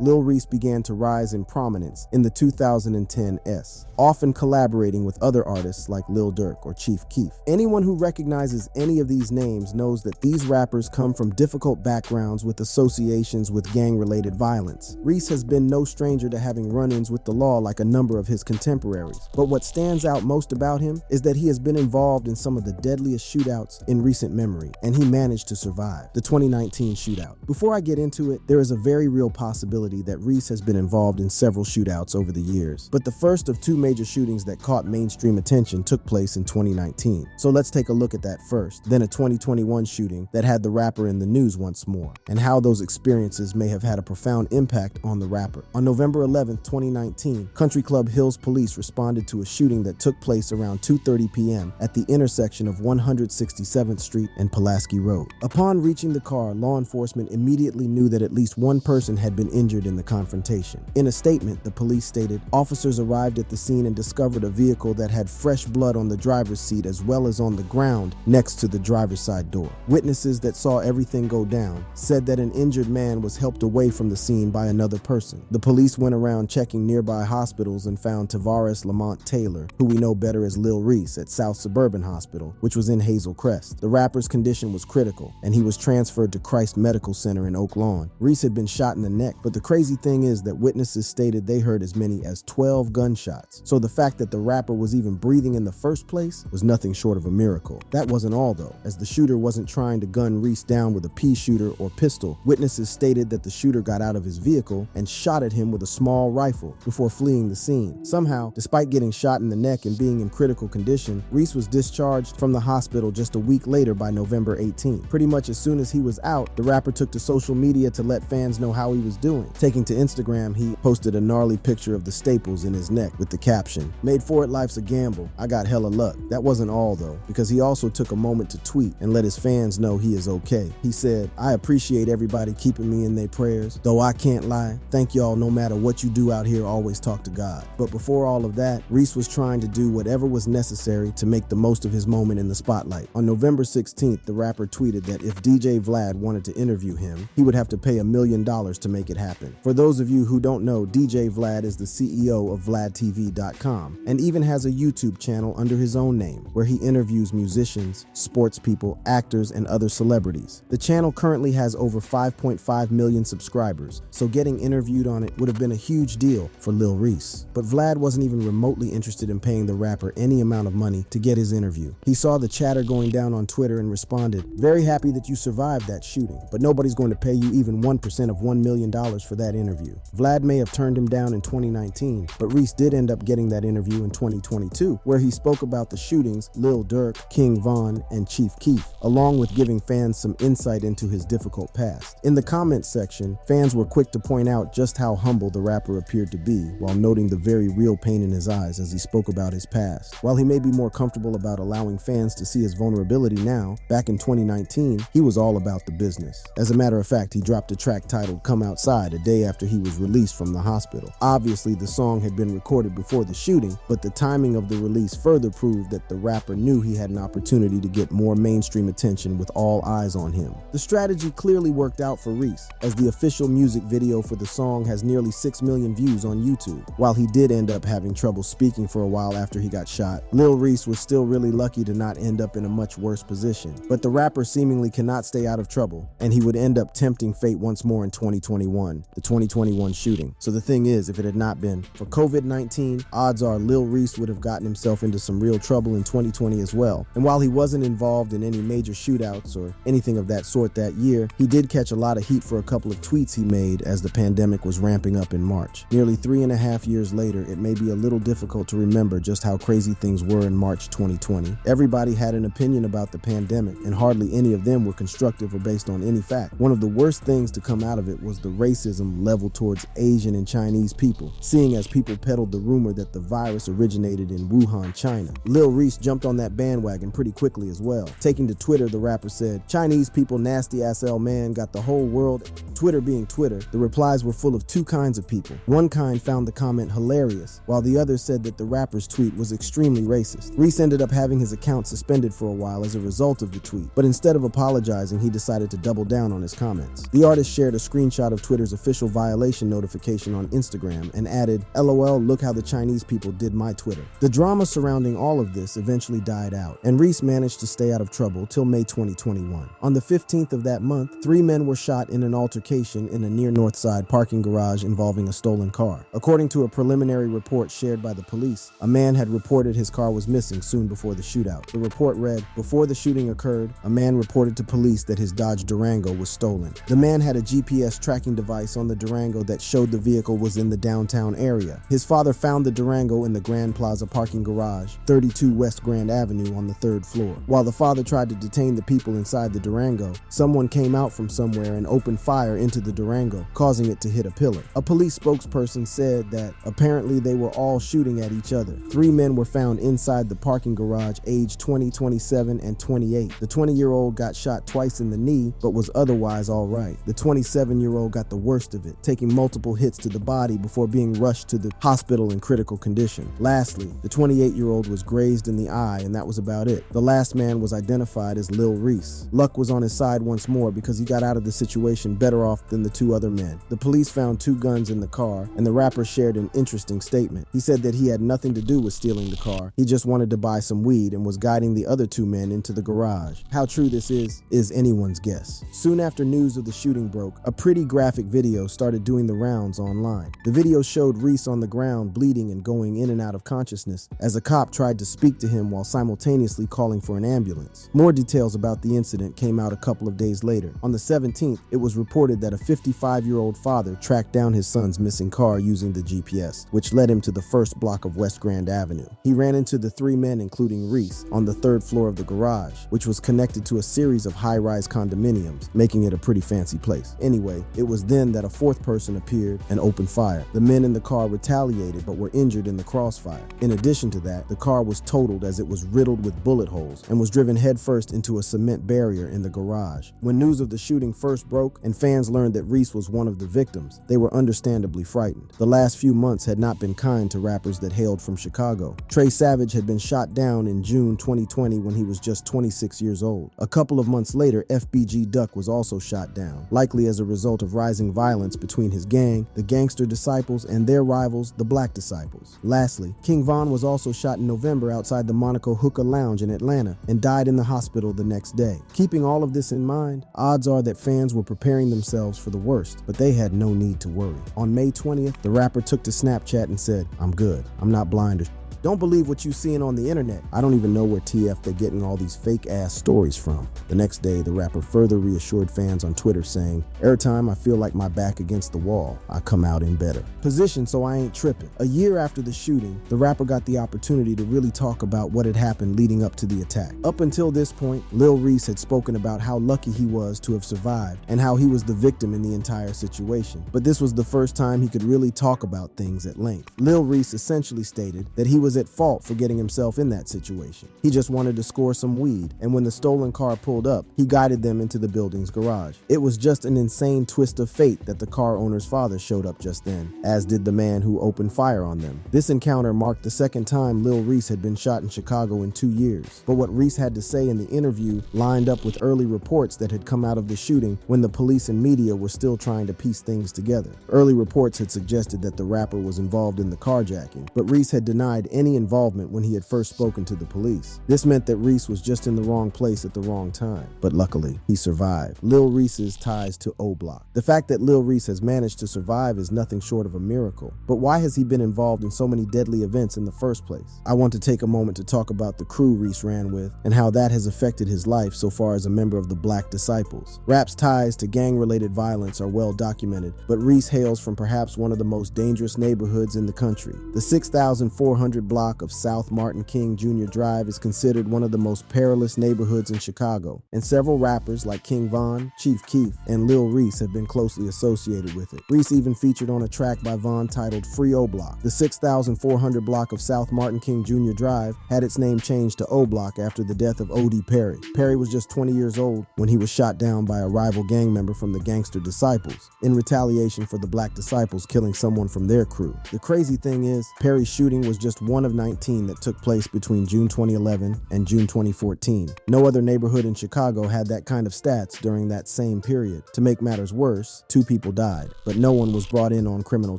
Lil Reese began to rise in prominence in the 2010s, often collaborating with other artists like Lil Durk or Chief Keef. Anyone who recognizes any of these names knows that these rappers come from difficult backgrounds with associations with gang-related violence. Reese has been no stranger to having run-ins with the law like a number of his contemporaries. But what stands out most about him is that he has been involved in some of the deadliest shootouts in recent memory, and he managed to survive the 2019 shootout. Before I get into it, there is a very real possibility that Reese has been involved in several shootouts over the years. But the first of two major shootings that caught mainstream attention took place in 2019. So let's take a look at that first, then a 2021 shooting that had the rapper in the news once more, and how those experiences may have had a profound impact on the rapper. On November 11th, 2019, Country Club Hills police responded to a shooting that took place around 2:30 p.m. at the intersection of 167th Street and Pulaski Road. Upon reaching the car, law enforcement immediately knew that at least one person had been injured in the confrontation. In a statement, the police stated, "Officers arrived at the scene and discovered a vehicle that had fresh blood on the driver's seat as well as on the ground next to the driver's side door. Witnesses that saw everything go down said that an injured man was helped away from the scene by another person." The police went around checking nearby hospitals and found Tavares Lamont Taylor, who we know better as Lil Reese, at South Suburban Hospital, which was in Hazel Crest. The rapper's condition was critical, and he was transferred to Christ Medical Center in Oak Lawn. Reese had been shot in the neck, but the crazy thing is that witnesses stated they heard as many as 12 gunshots. So the fact that the rapper was even breathing in the first place was nothing short of a miracle. That wasn't all though, as the shooter wasn't trying to gun Reese down with a pea shooter or pistol. Witnesses stated that the shooter got out of his vehicle and shot at him with a small rifle before fleeing the scene. Somehow, despite getting shot in the neck and being in critical condition, Reese was discharged from the hospital just a week later by November 18th. Pretty much as soon as he was out, the rapper took to social media to let fans know how he was doing. Taking to Instagram, he posted a gnarly picture of the staples in his neck with the caption, "Made for it, life's a gamble. I got hella luck." That wasn't all though, because he also took a moment to tweet and let his fans know he is okay. He said, "I appreciate everybody keeping me in their prayers, though I can't lie. Thank y'all, no matter what you do out here, always talk to God." But before all of that, Reese was trying to do whatever was necessary to make the most of his moment in the spotlight. On November 16th, the rapper tweeted that if DJ Vlad wanted to interview him, he would have to pay $1 million to make it happen. For those of you who don't know, DJ Vlad is the CEO of VladTV.com and even has a YouTube channel under his own name where he interviews musicians, sports people, actors, and other celebrities. The channel currently has over 5.5 million subscribers, so getting interviewed on it would have been a huge deal for Lil Reese. But Vlad wasn't even remotely interested in paying the rapper any amount of money to get his interview. He saw the chatter going down on Twitter and responded, "Very happy that you survived that shooting, but nobody's going to pay you even 1% of $1 million for that interview." Vlad may have turned him down in 2019, but Reese did end up getting that interview in 2022, where he spoke about the shootings, Lil Durk, King Von, and Chief Keef, along with giving fans some insight into his difficult past. In the comments section, fans were quick to point out just how humble the rapper appeared to be, while noting the very real pain in his eyes as he spoke about his past. While he may be more comfortable about allowing fans to see his vulnerability now, back in 2019, he was all about the business. As a matter of fact, he dropped a track titled "Come Outside" a day after he was released from the hospital. Obviously, the song had been recorded before the shooting, but the timing of the release further proved that the rapper knew he had an opportunity to get more mainstream attention with all eyes on him. The strategy clearly worked out for Reese, as the official music video for the song has nearly 6 million views on YouTube. While he did end up having trouble speaking for a while after he got shot, Lil Reese was still really lucky to not end up in a much worse position. But the rapper seemingly cannot stay out of trouble, and he would end up tempting fate once more in 2021, the 2021 shooting. So the thing is, if it had not been for COVID-19, odds are Lil Reese would have gotten himself into some real trouble in 2020 as well. And while he wasn't involved in any major shootouts or anything of that sort that year, he did catch a lot of heat for a couple of tweets he made as the pandemic was ramping up in March. Nearly 3.5 years later, it may be a little difficult to remember just how crazy things were in March 2020. Everybody had an opinion about the pandemic, and hardly any of them were constructive or based on any fact. One of the worst things to come out of it was the racism leveled towards Asian and Chinese people, seeing as people peddled the rumor that the virus originated in Wuhan, China. Lil Reese jumped on that bandwagon pretty quickly as well. Taking to Twitter, the rapper said, "Chinese people nasty ass L man got the whole world." Twitter being Twitter, the replies were full of two kinds of people. One kind found the comment hilarious, while the other said that the rapper's tweet was extremely racist. Reese ended up having his account suspended for a while as a result of the tweet, but instead of apologizing, he decided to double down on his comments. The artist shared a screenshot of Twitter's official official violation notification on Instagram and added, "LOL, look how the Chinese people did my Twitter." The drama surrounding all of this eventually died out, and Reese managed to stay out of trouble till May 2021. On the 15th of that month, 3 men were shot in an altercation in a near North Side parking garage involving a stolen car. According to a preliminary report shared by the police, a man had reported his car was missing soon before the shootout. The report read, "Before the shooting occurred, a man reported to police that his Dodge Durango was stolen. The man had a GPS tracking device on the Durango that showed the vehicle was in the downtown area. His father found the Durango in the Grand Plaza parking garage, 32 West Grand Avenue on the 3rd floor. While the father tried to detain the people inside the Durango, someone came out from somewhere and opened fire into the Durango, causing it to hit a pillar. A police spokesperson said that apparently they were all shooting at each other. 3 men were found inside the parking garage, aged 20, 27, and 28. The 20-year-old got shot twice in the knee, but was otherwise all right. The 27-year-old got the worst of it, taking multiple hits to the body before being rushed to the hospital in critical condition. Lastly, the 28-year-old was grazed in the eye, and that was about it. The last man was identified as Lil Reese. Luck was on his side once more because he got out of the situation better off than the 2 other men. The police found 2 guns in the car, and the rapper shared an interesting statement. He said that he had nothing to do with stealing the car. He just wanted to buy some weed and was guiding the other 2 men into the garage. How true this is anyone's guess. Soon after news of the shooting broke, a pretty graphic video started doing the rounds online. The video showed Reese on the ground bleeding and going in and out of consciousness as a cop tried to speak to him while simultaneously calling for an ambulance. More details about the incident came out a couple of days later. On the 17th, it was reported that a 55-year-old father tracked down his son's missing car using the GPS, which led him to the 1st block of West Grand Avenue. He ran into the 3 men, including Reese, on the 3rd floor of the garage, which was connected to a series of high-rise condominiums, making it a pretty fancy place. Anyway, it was then that a 4th person appeared and opened fire. The men in the car retaliated but were injured in the crossfire. In addition to that, the car was totaled as it was riddled with bullet holes and was driven headfirst into a cement barrier in the garage. When news of the shooting first broke and fans learned that Reese was one of the victims, they were understandably frightened. The last few months had not been kind to rappers that hailed from Chicago. Trey Savage had been shot down in June 2020 when he was just 26 years old. A couple of months later, FBG Duck was also shot down, likely as a result of rising violence between his gang, the Gangster Disciples, and their rivals, the Black Disciples. Lastly, King Von was also shot in November outside the Monaco Hookah Lounge in Atlanta and died in the hospital the next day. Keeping all of this in mind, odds are that fans were preparing themselves for the worst, but they had no need to worry. On May 20th, the rapper took to Snapchat and said, "I'm good. I'm not blind or don't believe what you seeing on the internet. I don't even know where TF they're getting all these fake ass stories from." The next day, the rapper further reassured fans on Twitter saying, "Every time I feel like my back against the wall, I come out in better position, so I ain't tripping." A year after the shooting, the rapper got the opportunity to really talk about what had happened leading up to the attack. Up until this point, Lil Reese had spoken about how lucky he was to have survived and how he was the victim in the entire situation. But this was the first time he could really talk about things at length. Lil Reese essentially stated that he was at fault for getting himself in that situation. He just wanted to score some weed, and when the stolen car pulled up, he guided them into the building's garage. It was just an insane twist of fate that the car owner's father showed up just then, as did the man who opened fire on them. This encounter marked the second time Lil Reese had been shot in Chicago in 2 years. But what Reese had to say in the interview lined up with early reports that had come out of the shooting when the police and media were still trying to piece things together. Early reports had suggested that the rapper was involved in the carjacking, but Reese had denied any involvement when he had first spoken to the police. This meant that Reese was just in the wrong place at the wrong time. But luckily, he survived. Lil Reese's ties to O Block. The fact that Lil Reese has managed to survive is nothing short of a miracle. But why has he been involved in so many deadly events in the first place? I want to take a moment to talk about the crew Reese ran with and how that has affected his life so far as a member of the Black Disciples. Rap's ties to gang-related violence are well documented, but Reese hails from perhaps one of the most dangerous neighborhoods in the country. The 6,400 block of South Martin King Jr. Drive is considered one of the most perilous neighborhoods in Chicago, and several rappers like King Von, Chief Keef, and Lil Reese have been closely associated with it. Reese even featured on a track by Von titled Free O Block. The 6,400 block of South Martin King Jr. Drive had its name changed to O Block after the death of O.D. Perry. Perry was just 20 years old when he was shot down by a rival gang member from the Gangster Disciples in retaliation for the Black Disciples killing someone from their crew. The crazy thing is, Perry's shooting was just one one of 19 that took place between June 2011 and June 2014. No other neighborhood in Chicago had that kind of stats during that same period. To make matters worse, 2 people died, but no one was brought in on criminal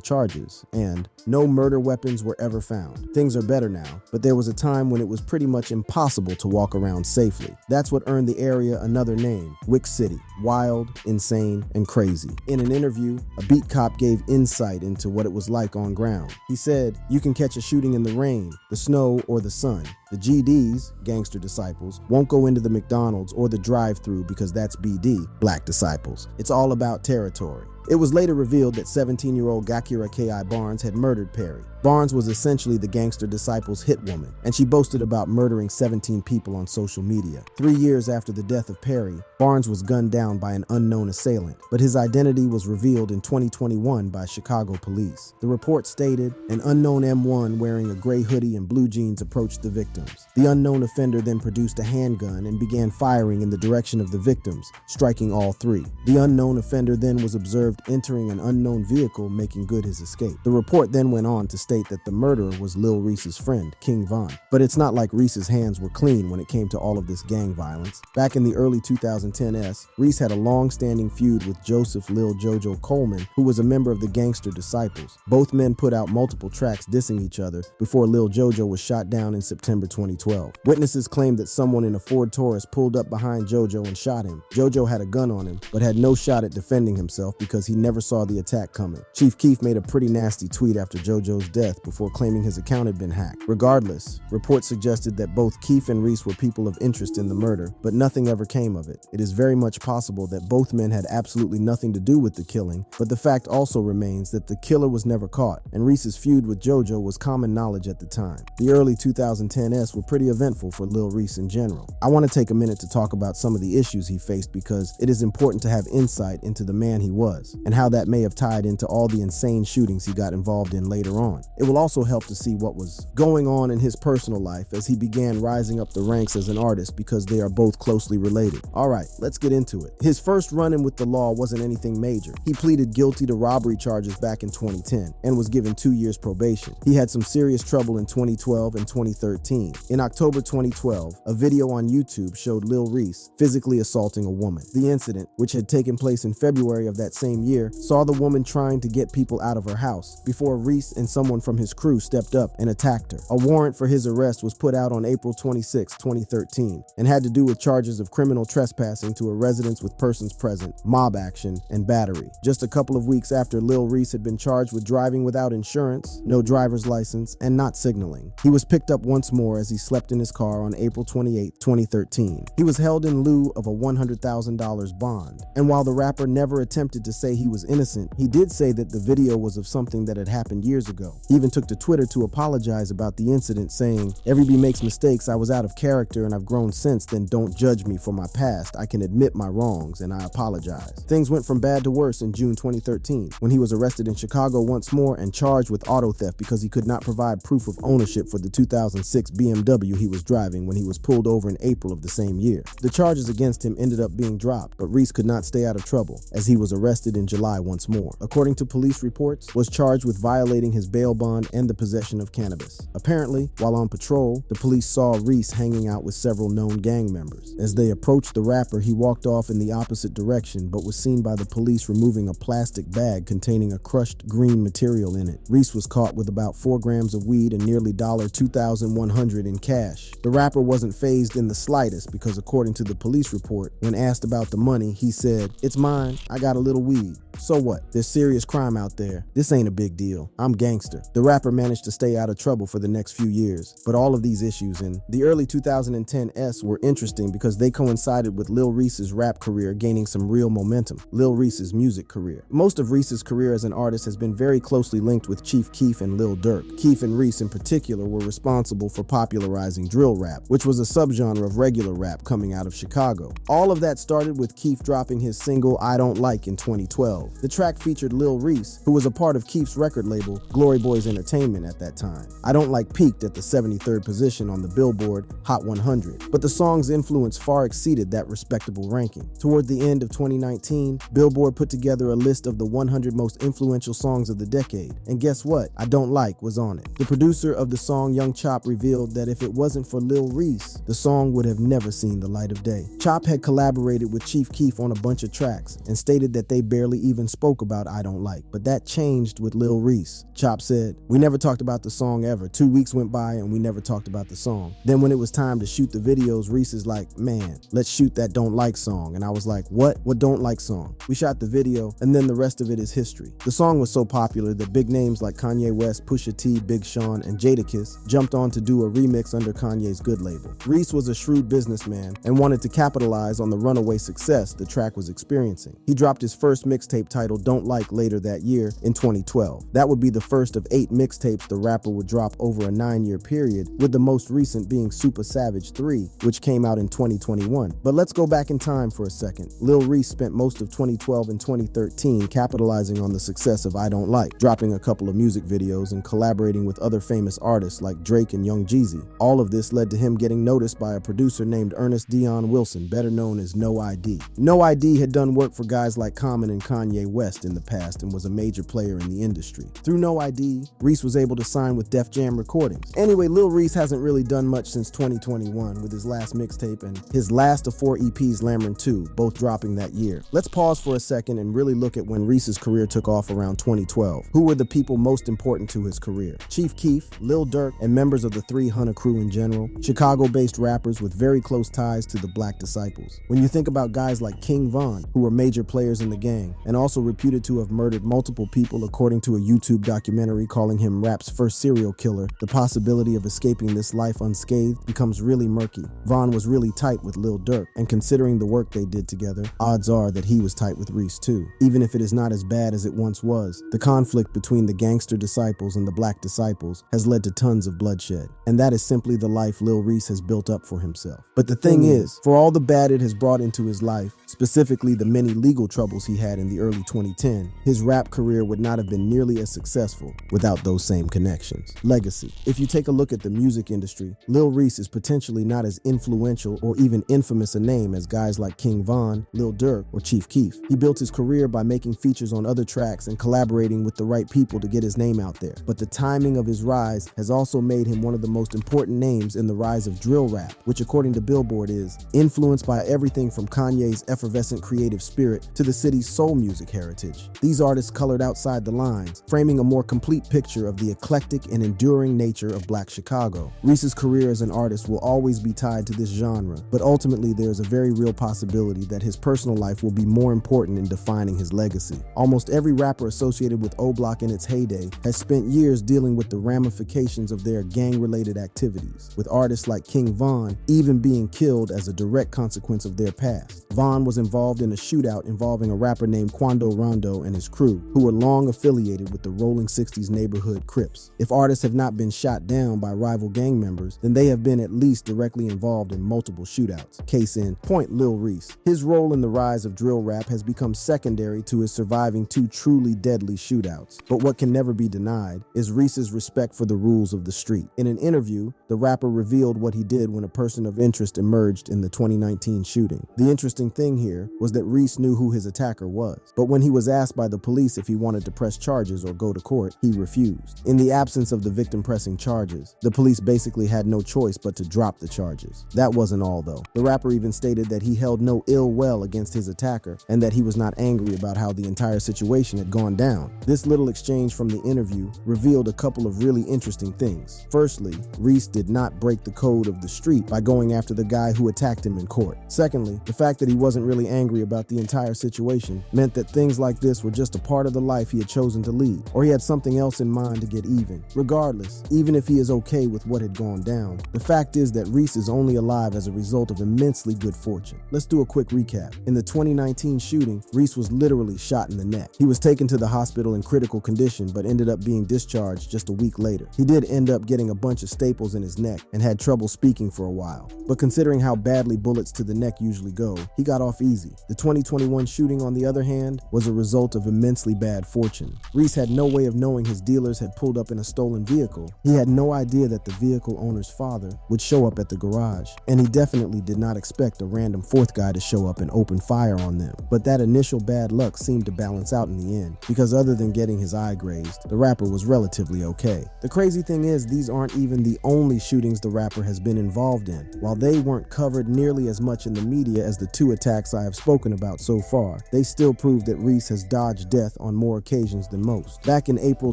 charges, and no murder weapons were ever found. Things are better now, but there was a time when it was pretty much impossible to walk around safely. That's what earned the area another name, Wick City. Wild, insane, and crazy. In an interview, a beat cop gave insight into what it was like on ground. He said, "You can catch a shooting in the rain, the snow, or the sun. The GDs, gangster disciples, won't go into the McDonald's or the drive-thru because that's BD, black disciples. It's all about territory." It was later revealed that 17-year-old Gakira K.I. Barnes had murdered Perry. Barnes was essentially the gangster disciples' hit woman, and she boasted about murdering 17 people on social media. 3 years after the death of Perry, Barnes was gunned down by an unknown assailant, but his identity was revealed in 2021 by Chicago police. The report stated, an unknown M1 wearing a gray hoodie and blue jeans approached the victims. The unknown offender then produced a handgun and began firing in the direction of the victims, striking all 3. The unknown offender then was observed entering an unknown vehicle, making good his escape. The report then went on to state that the murderer was Lil Reese's friend, King Von. But it's not like Reese's hands were clean when it came to all of this gang violence. Back in the early 2010s, Reese had a long-standing feud with Joseph Lil Jojo Coleman, who was a member of the Gangster Disciples. Both men put out multiple tracks dissing each other before Lil Jojo was shot down in September 2012. Witnesses claimed that someone in a Ford Taurus pulled up behind Jojo and shot him. Jojo had a gun on him, but had no shot at defending himself because he never saw the attack coming. Chief Keef made a pretty nasty tweet after Jojo's death before claiming his account had been hacked. Regardless, reports suggested that both Keef and Reese were people of interest in the murder, but nothing ever came of it. It is very much possible that both men had absolutely nothing to do with the killing, but the fact also remains that the killer was never caught, and Reese's feud with Jojo was common knowledge at the time. The early 2010s were pretty eventful for Lil Reese in general. I want to take a minute to talk about some of the issues he faced because it is important to have insight into the man he was, and how that may have tied into all the insane shootings he got involved in later on. It will also help to see what was going on in his personal life as he began rising up the ranks as an artist because they are both closely related. Alright, let's get into it. His first run-in with the law wasn't anything major. He pleaded guilty to robbery charges back in 2010 and was given 2 years probation. He had some serious trouble in 2012 and 2013. In October 2012, a video on YouTube showed Lil Reese physically assaulting a woman. The incident, which had taken place in February of that same year, saw the woman trying to get people out of her house before Reese and someone from his crew stepped up and attacked her. A warrant for his arrest was put out on April 26, 2013, and had to do with charges of criminal trespassing to a residence with persons present, mob action, and battery. Just a couple of weeks after Lil Reese had been charged with driving without insurance, no driver's license, and not signaling, he was picked up once more as he slept in his car on April 28, 2013. He was held in lieu of a $100,000 bond, and while the rapper never attempted to say he was innocent, he did say that the video was of something that had happened years ago. He even took to Twitter to apologize about the incident, saying, "Everybody makes mistakes. I was out of character and I've grown since then. Don't judge me for my past. I can admit my wrongs and I apologize." Things went from bad to worse in June 2013 when he was arrested in Chicago once more and charged with auto theft because he could not provide proof of ownership for the 2006 BMW he was driving when he was pulled over in April of the same year. The charges against him ended up being dropped, but Reese could not stay out of trouble as he was arrested in July once more. According to police reports, was charged with violating his bail bond and the possession of cannabis. Apparently, while on patrol, the police saw Reese hanging out with several known gang members. As they approached the rapper, he walked off in the opposite direction, but was seen by the police removing a plastic bag containing a crushed green material in it. Reese was caught with about 4 grams of weed and nearly $2,100 in cash. The rapper wasn't fazed in the slightest because, according to the police report, when asked about the money, he said, "It's mine, I got a little weed. So what? There's serious crime out there. This ain't a big deal. I'm gangster." The rapper managed to stay out of trouble for the next few years, but all of these issues in the early 2010s were interesting because they coincided with Lil Reese's rap career gaining some real momentum. Lil Reese's music career. Most of Reese's career as an artist has been very closely linked with Chief Keef and Lil Durk. Keef and Reese in particular were responsible for popularizing drill rap, which was a subgenre of regular rap coming out of Chicago. All of that started with Keef dropping his single I Don't Like in 2012. The track featured Lil Reese, who was a part of Keef's record label, Glory Boy as entertainment at that time. I Don't Like peaked at the 73rd position on the Billboard Hot 100, but the song's influence far exceeded that respectable ranking. Toward the end of 2019, Billboard put together a list of the 100 most influential songs of the decade, and guess what? I Don't Like was on it. The producer of the song, Young Chop, revealed that if it wasn't for Lil Reese, the song would have never seen the light of day. Chop had collaborated with Chief Keef on a bunch of tracks and stated that they barely even spoke about I Don't Like, but that changed with Lil Reese. Chop said, "We never talked about the song ever. 2 weeks went by and we never talked about the song. Then when it was time to shoot the videos, Reese is like, man, let's shoot that Don't Like song." And I was like, what? What Don't Like song? We shot the video and then the rest of it is history. The song was so popular that big names like Kanye West, Pusha T, Big Sean, and Jadakiss jumped on to do a remix under Kanye's Good label. Reese was a shrewd businessman and wanted to capitalize on the runaway success the track was experiencing. He dropped his first mixtape titled Don't Like later that year in 2012. That would be the first of 8 mixtapes the rapper would drop over a 9-year period, with the most recent being Super Savage 3, which came out in 2021. But let's go back in time for a second. Lil Reese spent most of 2012 and 2013 capitalizing on the success of I Don't Like, dropping a couple of music videos and collaborating with other famous artists like Drake and Young Jeezy. All of this led to him getting noticed by a producer named Ernest Dion Wilson, better known as No ID. No ID had done work for guys like Common and Kanye West in the past and was a major player in the industry. Through No ID, Reese was able to sign with Def Jam Recordings. Anyway, Lil Reese hasn't really done much since 2021 with his last mixtape and his last of 4 EPs, Lamron 2, both dropping that year. Let's pause for a second and really look at when Reese's career took off around 2012. Who were the people most important to his career? Chief Keef, Lil Durk, and members of the 300 crew in general, Chicago-based rappers with very close ties to the Black Disciples. When you think about guys like King Von, who were major players in the gang and also reputed to have murdered multiple people according to a YouTube documentary calling him rap's first serial killer, the possibility of escaping this life unscathed becomes really murky. Von was really tight with Lil Durk, and considering the work they did together, odds are that he was tight with Reese too. Even if it is not as bad as it once was, the conflict between the gangster disciples and the Black Disciples has led to tons of bloodshed, and that is simply the life Lil Reese has built up for himself. But the thing is, for all the bad it has brought into his life, specifically the many legal troubles he had in the early 2010s, his rap career would not have been nearly as successful without those same connections. Legacy. If you take a look at the music industry, Lil Reese is potentially not as influential or even infamous a name as guys like King Von, Lil Durk, or Chief Keef. He built his career by making features on other tracks and collaborating with the right people to get his name out there. But the timing of his rise has also made him one of the most important names in the rise of drill rap, which according to Billboard is influenced by everything from Kanye's effervescent creative spirit to the city's soul music heritage. These artists colored outside the lines, framing a more complete picture of the eclectic and enduring nature of Black Chicago. Reese's career as an artist will always be tied to this genre, but ultimately there is a very real possibility that his personal life will be more important in defining his legacy. Almost every rapper associated with O-Block in its heyday has spent years dealing with the ramifications of their gang-related activities, with artists like King Von even being killed as a direct consequence of their past. Von was involved in a shootout involving a rapper named Quando Rondo and his crew, who were long affiliated with the Rolling 60s neighborhood Crips. If artists have not been shot down by rival gang members, then they have been at least directly involved in multiple shootouts. Case in point, Lil Reese. His role in the rise of drill rap has become secondary to his surviving 2 truly deadly shootouts. But what can never be denied is Reese's respect for the rules of the street. In an interview, the rapper revealed what he did when a person of interest emerged in the 2019 shooting. The interesting thing here was that Reese knew who his attacker was, but when he was asked by the police if he wanted to press charges or go to court, he refused. In the absence of the victim pressing charges, the police basically had no choice but to drop the charges. That wasn't all though. The rapper even stated that he held no ill will against his attacker and that he was not angry about how the entire situation had gone down. This little exchange from the interview revealed a couple of really interesting things. Firstly, Reese did not break the code of the street by going after the guy who attacked him in court. Secondly, the fact that he wasn't really angry about the entire situation meant that things like this were just a part of the life he had chosen to lead, or he had something else in mind to get even. Regardless, even if he is okay with what had gone down, the fact is that Reese is only alive as a result of immensely good fortune. Let's do a quick recap. In the 2019 shooting, Reese was literally shot in the neck. He was taken to the hospital in critical condition but ended up being discharged just a week later. He did end up getting a bunch of staples in his neck and had trouble speaking for a while, but considering how badly bullets to the neck usually go, he got off easy. The 2021 shooting, on the other hand, was a result of immensely bad fortune. Reese had no way of knowing his dealers had pulled up in a stolen vehicle, he had no idea that the vehicle owner's father would show up at the garage, and he definitely did not expect a random fourth guy to show up and open fire on them. But that initial bad luck seemed to balance out in the end, because other than getting his eye grazed, the rapper was relatively okay. The crazy thing is, these aren't even the only shootings the rapper has been involved in. While they weren't covered nearly as much in the media as the two attacks I have spoken about so far, they still prove that Reese has dodged death on more occasions than most. Back in April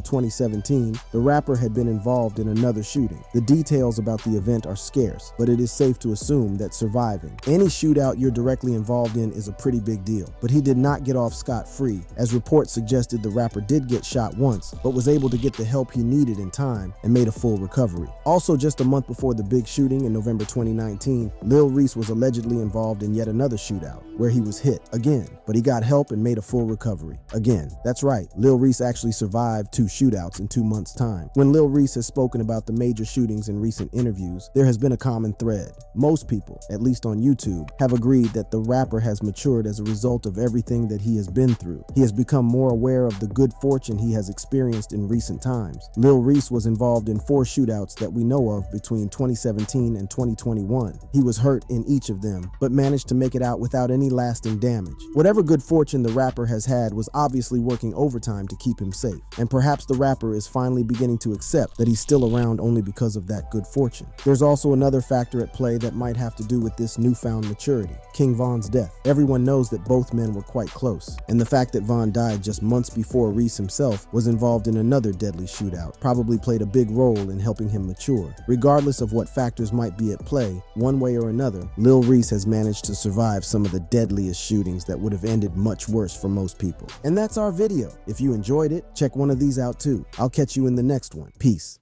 2017, the rapper had been involved in another shooting. The details about the event are scarce, but it is safe to assume that surviving any shootout you're directly involved in is a pretty big deal. But he did not get off scot-free, as reports suggested the rapper did get shot once, but was able to get the help he needed in time and made a full recovery. Also, just a month before the big shooting in November 2019, Lil Reese was allegedly involved in yet another shootout, where he was hit again, but he got help and made a full recovery. Again, that's right, Lil Reese actually survived 2 shootouts in 2 months' time. When Lil Reese has spoken about the major shootings in recent interviews, there has been a common thread. Most people, at least on YouTube, have agreed that the rapper has matured as a result of everything that he has been through. He has become more aware of the good fortune he has experienced in recent times. Lil Reese was involved in 4 shootouts that we know of between 2017 and 2021. He was hurt in each of them, but managed to make it out without any lasting damage. Whatever good fortune the rapper has had was obviously working overtime to keep him safe, and perhaps the rapper is finally beginning to accept that he's still around only because of that good fortune. There's also another factor at play that might have to do with this newfound maturity: King Von's death. Everyone knows that both men were quite close, and the fact that Von died just months before Reese himself was involved in another deadly shootout probably played a big role in helping him mature. Regardless of what factors might be at play, one way or another, Lil Reese has managed to survive some of the deadliest shootings that would have ended much worse for most people. And that's our video. If you enjoyed it, check one of these out too. I'll catch you in the next one. Peace.